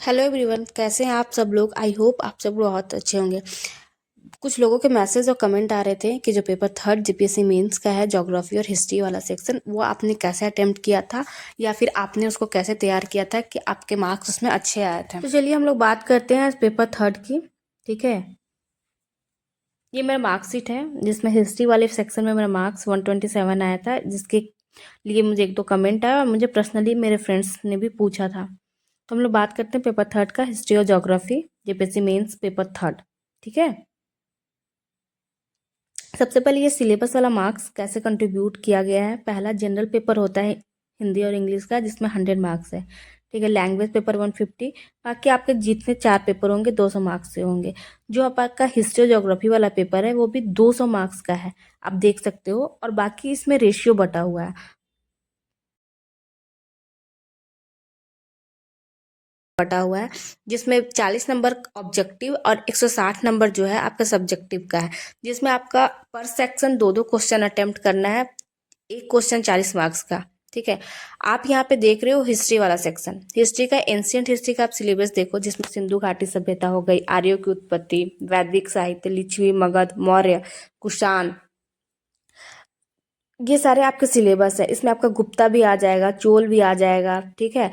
Hello everyone, कैसे हैं आप सब लोग। आई होप आप सब लोग बहुत अच्छे होंगे। कुछ लोगों के मैसेज और कमेंट आ रहे थे कि जो पेपर थर्ड जीपीएससी मेंस का है, ज्योग्राफी और हिस्ट्री वाला सेक्शन, वो आपने कैसे अटेम्प्ट किया था या फिर आपने उसको कैसे तैयार किया था कि आपके मार्क्स उसमें अच्छे आए थे। तो चलिए हम लोग बात करते हैं पेपर थर्ड की। ठीक है, ये मेरा मार्कशीट है जिसमें हिस्ट्री वाले सेक्शन में मेरा मार्क्स 127 आया था, जिसके लिए मुझे एक दो कमेंट आया और मुझे पर्सनली मेरे फ्रेंड्स ने भी पूछा था। तो हम लोग बात करते हैं पेपर थर्ड का, हिस्ट्री और geography JPSC mains paper third. ठीक है, सबसे पहले ये सिलेबस वाला मार्क्स कैसे कंट्रीब्यूट किया गया है। पहला जनरल पेपर होता है हिंदी और इंग्लिश का, जिसमें 100 मार्क्स है। ठीक है, लैंग्वेज पेपर 150। बाकी आपके जितने 4 पेपर होंगे 200 मार्क्स से होंगे। जो आपका हिस्ट्री और ज्योग्राफी वाला पेपर है वो भी 200 मार्क्स का है, आप देख सकते हो। और बाकी इसमें रेशियो बटा हुआ है, जिसमें 40 नंबर ऑब्जेक्टिव और 160 नंबर जो है आपका सब्जेक्टिव का है, जिसमें आपका पर सेक्शन दो दो क्वेश्चन अटेम्प्ट करना है, एक क्वेश्चन 40 मार्क्स का। ठीक है, आप यहाँ पे देख रहे हो हिस्ट्री वाला सेक्शन। हिस्ट्री का एंशियंट हिस्ट्री का आप सिलेबस देखो, जिसमें सिंधु घाटी सभ्यता हो गई, आर्यों की उत्पत्ति, वैदिक साहित्य, लिच्छवी, मगध, मौर्य, कुषाण, ये सारे आपके सिलेबस है। इसमें आपका गुप्ता भी आ जाएगा, चोल भी आ जाएगा। ठीक है,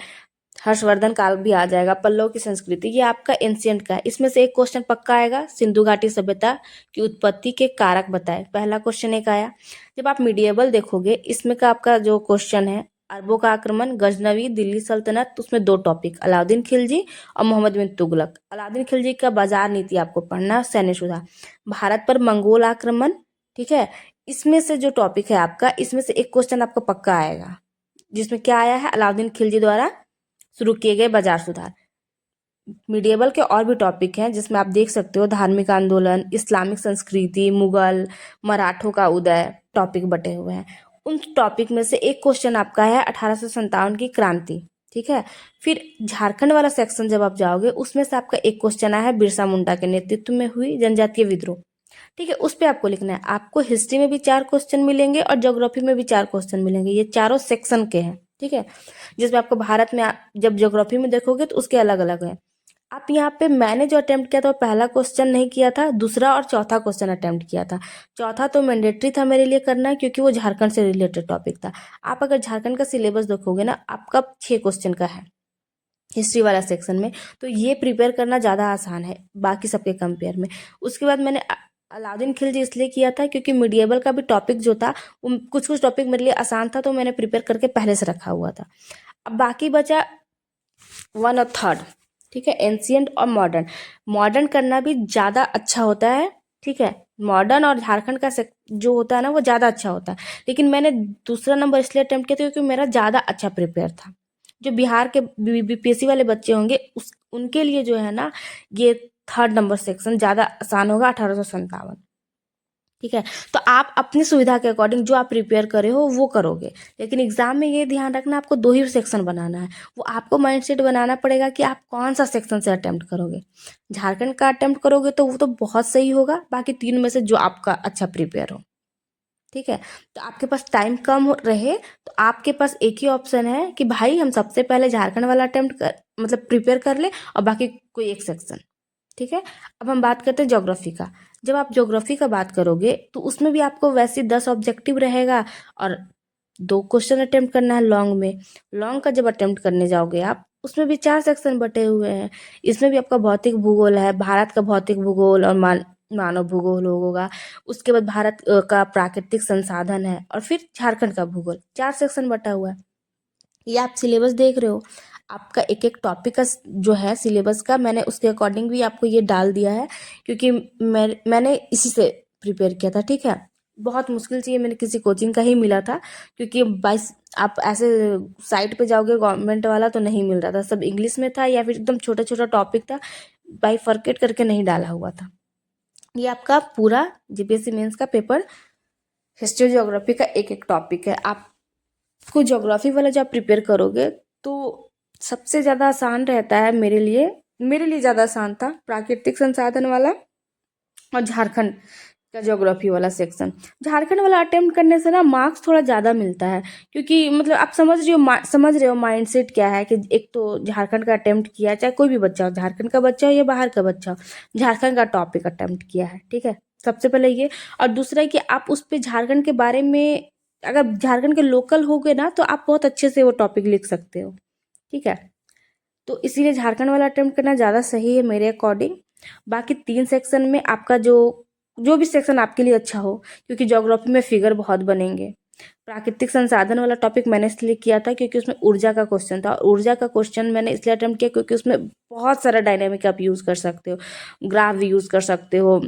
हर्षवर्धन काल भी आ जाएगा, पल्लव की संस्कृति, ये आपका एंशियंट का है। इसमें से एक क्वेश्चन पक्का आएगा, सिंधु घाटी सभ्यता की उत्पत्ति के कारक बताए, पहला क्वेश्चन एक आया। जब आप मिडिएबल देखोगे, इसमें का आपका जो क्वेश्चन है, अरबों का आक्रमण, गजनवी, दिल्ली सल्तनत, उसमें दो टॉपिक, अलाउद्दीन खिलजी और मोहम्मद बिन तुगलक। अलाउद्दीन खिलजी का बाजार नीति आपको पढ़ना, सैन्य सुधार, भारत पर मंगोल आक्रमण। ठीक है, इसमें से जो टॉपिक है आपका, इसमें से एक क्वेश्चन आपको पक्का आएगा, जिसमें क्या आया है, अलाउद्दीन खिलजी द्वारा शुरू किए गए बाजार सुधार। मिडिएबल के और भी टॉपिक हैं, जिसमें आप देख सकते हो धार्मिक आंदोलन, इस्लामिक संस्कृति, मुगल, मराठों का उदय, टॉपिक बटे हुए हैं। उन टॉपिक में से एक क्वेश्चन आपका है 1857 की क्रांति। ठीक है, फिर झारखंड वाला सेक्शन जब आप जाओगे, उसमें से आपका एक क्वेश्चन आया है बिरसा मुंडा के नेतृत्व में हुई जनजातीय विद्रोह। ठीक है, उस पे आपको लिखना है। आपको हिस्ट्री में भी 4 क्वेश्चन मिलेंगे और ज्योग्राफी में भी 4 क्वेश्चन मिलेंगे, ये चारों सेक्शन के हैं। ठीक है, जिसमें आपको भारत में जब ज्योग्राफी में देखोगे तो उसके अलग अलग है। आप यहाँ पे मैंने जो अटेम्प्ट किया था वो पहला क्वेश्चन नहीं किया था, दूसरा और चौथा क्वेश्चन अटेम्प्ट किया था। चौथा तो मैंडेटरी था मेरे लिए करना, क्योंकि वो झारखंड से रिलेटेड टॉपिक था। आप अगर झारखंड का सिलेबस देखोगे ना, आपका 6 क्वेश्चन का है हिस्ट्री वाला सेक्शन में, तो ये प्रिपेयर करना ज़्यादा आसान है बाकी सबके कंपेयर में। उसके बाद मैंने अलाउद्दीन खिलजी इसलिए किया था क्योंकि मिडिएबल का भी टॉपिक जो था, कुछ कुछ टॉपिक मेरे लिए आसान था, तो मैंने प्रिपेयर करके पहले से रखा हुआ था। अब बाकी बचा वन और थर्ड। ठीक है, एंशियंट और मॉडर्न। मॉडर्न करना भी ज़्यादा अच्छा होता है। ठीक है, मॉडर्न और झारखंड का जो होता है ना, वो ज़्यादा अच्छा होता है। लेकिन मैंने दूसरा नंबर इसलिए अटेम्प्ट किया था क्योंकि मेरा ज़्यादा अच्छा प्रिपेयर था। जो बिहार के बीपीएससी वाले बच्चे होंगे, उनके लिए जो है ना, ये थर्ड नंबर सेक्शन ज़्यादा आसान होगा, 1857। ठीक है, तो आप अपनी सुविधा के अकॉर्डिंग जो आप प्रिपेयर करे हो वो करोगे। लेकिन एग्जाम में ये ध्यान रखना, आपको 2 ही सेक्शन बनाना है। वो आपको माइंडसेट बनाना पड़ेगा कि आप कौन सा सेक्शन से अटेम्प्ट करोगे। झारखंड का अटेम्प्ट करोगे तो वो तो बहुत सही होगा, बाकी 3 में से जो आपका अच्छा प्रिपेयर हो। ठीक है, तो आपके पास टाइम कम रहे तो आपके पास एक ही ऑप्शन है कि भाई हम सबसे पहले झारखंड वाला अटेम्प्ट कर, मतलब प्रिपेयर कर ले, और बाकी कोई एक सेक्शन। ठीक है, अब हम बात करते हैं ज्योग्राफी का। जब आप ज्योग्राफी का बात करोगे तो उसमें भी आपको वैसे 10 ऑब्जेक्टिव रहेगा और 2 क्वेश्चन अटेम्प्ट करना है लॉन्ग में। लॉन्ग का जब अटेम्प्ट करने जाओगे आप, उसमें भी 4 सेक्शन बटे हुए हैं। इसमें भी आपका भौतिक भूगोल है, भारत का भौतिक भूगोल और मानव भूगोल होगा। उसके बाद भारत का प्राकृतिक संसाधन है, और फिर झारखंड का भूगोल। 4 सेक्शन बटा हुआ है। ये आप सिलेबस देख रहे हो, आपका एक एक टॉपिक का जो है सिलेबस का, मैंने उसके अकॉर्डिंग भी आपको ये डाल दिया है, क्योंकि मैंने इसी से प्रिपेयर किया था। ठीक है, बहुत मुश्किल से ये मैंने किसी कोचिंग का ही मिला था, क्योंकि 22 आप ऐसे साइट पे जाओगे गवर्नमेंट वाला तो नहीं मिल रहा था, सब इंग्लिश में था या फिर एकदम छोटा छोटा टॉपिक था, बाइफरकेट करके नहीं डाला हुआ था। ये आपका पूरा जीपीएससी मेंस का पेपर हिस्ट्री ज्योग्राफी का एक एक टॉपिक है। आपको ज्योग्राफी वाला जब प्रिपेयर करोगे तो सबसे ज़्यादा आसान रहता है मेरे लिए ज़्यादा आसान था प्राकृतिक संसाधन वाला और झारखंड का ज्योग्राफी वाला सेक्शन। झारखंड वाला अटेम्प्ट करने से ना मार्क्स थोड़ा ज़्यादा मिलता है, क्योंकि मतलब आप समझ रहे हो माइंडसेट क्या है कि एक तो झारखंड का अटेम्प्ट किया, चाहे कोई भी बच्चा हो, झारखंड का बच्चा हो या बाहर का बच्चा हो, झारखंड का टॉपिक अटेम्प्ट किया है, ठीक है। सबसे पहले ये, और दूसरा है कि आप उस पर झारखंड के बारे में, अगर झारखंड के लोकल हो गए ना तो आप बहुत अच्छे से वो टॉपिक लिख सकते हो, ठीक है। तो इसीलिए झारखंड वाला अटेम्प्ट करना ज़्यादा सही है मेरे अकॉर्डिंग। बाकी 3 सेक्शन में आपका जो जो भी सेक्शन आपके लिए अच्छा हो, क्योंकि ज्योग्राफी में फिगर बहुत बनेंगे। प्राकृतिक संसाधन वाला टॉपिक मैंने इसलिए किया था क्योंकि उसमें ऊर्जा का क्वेश्चन था, और ऊर्जा का क्वेश्चन मैंने इसलिए अटेम्प्ट किया क्योंकि उसमें बहुत सारा डायनेमिक आप यूज़ कर सकते हो, ग्राफ भी यूज़ कर सकते हो,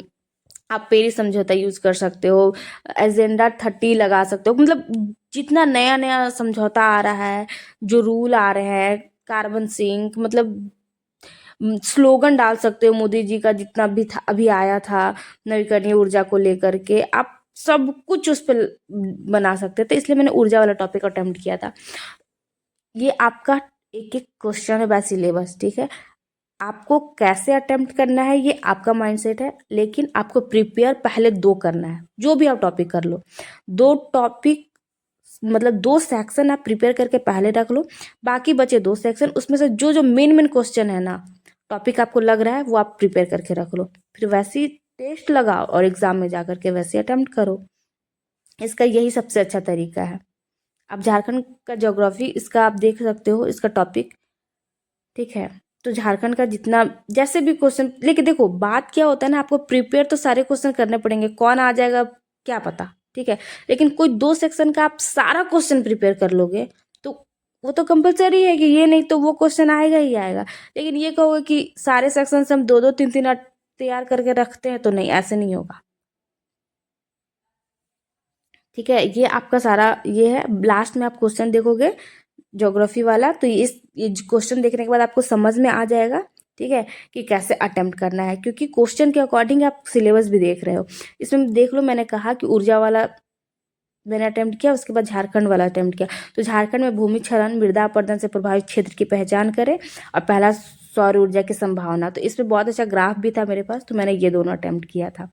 आप पेरिस समझौता यूज़ कर सकते हो, एजेंडा 30 लगा सकते हो, मतलब जितना नया नया समझौता आ रहा है, जो रूल आ रहे हैं, कार्बन सिंक, मतलब स्लोगन डाल सकते हो मोदी जी का, जितना भी था अभी आया था नवीकरणीय ऊर्जा को लेकर के, आप सब कुछ उस पर बना सकते थे, इसलिए मैंने ऊर्जा वाला टॉपिक अटेम्प्ट किया था। ये आपका एक एक क्वेश्चन है बाय सिलेबस, ठीक है। आपको कैसे अटेम्प्ट करना है ये आपका माइंडसेट है, लेकिन आपको प्रिपेयर पहले 2 करना है, जो भी आप टॉपिक कर लो। 2 टॉपिक मतलब 2 सेक्शन आप प्रिपेयर करके पहले रख लो, बाकी बचे 2 सेक्शन, उसमें से जो जो मेन मेन क्वेश्चन है ना, टॉपिक आपको लग रहा है वो आप प्रिपेयर करके रख लो, फिर वैसे ही टेस्ट लगाओ और एग्जाम में जा करके वैसे अटेम्प्ट करो। इसका यही सबसे अच्छा तरीका है। अब झारखंड का ज्योग्राफी इसका आप देख सकते हो, इसका टॉपिक, ठीक है। तो झारखंड का जितना जैसे भी क्वेश्चन, लेकिन देखो बात क्या होता है ना, आपको प्रिपेयर तो सारे क्वेश्चन करने पड़ेंगे, कौन आ जाएगा क्या पता, ठीक है। लेकिन कोई 2 सेक्शन का आप सारा क्वेश्चन प्रिपेयर कर लोगे तो वो तो कंपलसरी है कि ये नहीं तो वो क्वेश्चन आएगा ही आएगा। लेकिन ये कहोगे कि सारे सेक्शन से हम 2-2 3-3 तैयार करके रखते हैं, तो नहीं, ऐसे नहीं होगा, ठीक है। ये आपका सारा ये है, लास्ट में आप क्वेश्चन देखोगे ज्योग्राफी वाला, तो ये क्वेश्चन देखने के बाद आपको समझ में आ जाएगा, ठीक है, कि कैसे अटेम्प्ट करना है, क्योंकि क्वेश्चन के अकॉर्डिंग आप सिलेबस भी देख रहे हो। इसमें देख लो, मैंने कहा कि ऊर्जा वाला मैंने अटेम्प्ट किया, उसके बाद झारखंड वाला अटेम्प्ट किया। तो झारखंड में भूमि क्षरण मृदा अपरदन से प्रभावित क्षेत्र की पहचान करें, और पहला सौर ऊर्जा की संभावना, तो इसमें बहुत अच्छा ग्राफ भी था मेरे पास, तो मैंने ये दोनों अटेम्प्ट किया था।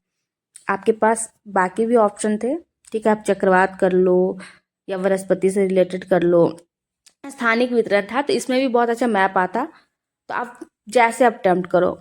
आपके पास बाकी भी ऑप्शन थे, ठीक है, आप चक्रवात कर लो या वनस्पति से रिलेटेड कर लो, स्थानिक वितरण था, तो इसमें भी बहुत अच्छा मैप आता, तो आप जैसे आप अटेम्प्ट करो।